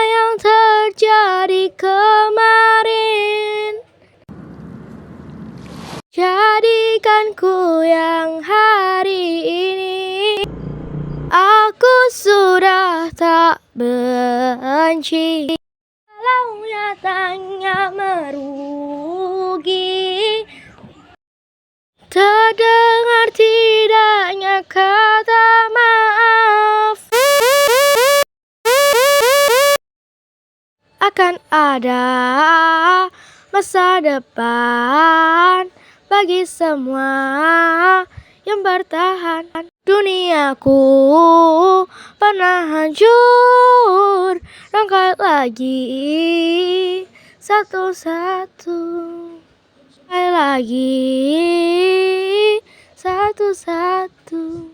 yang terjadi kemarin. Jadikan ku yang hari ini. Aku sudah tak benci. Kalau nyatanya merugi, terdengar tidaknya kata maaf. Akan ada masa depan bagi semua yang bertahan. Duniaku pernah hancur, rangkai lagi satu-satu. Rangkai lagi satu-satu.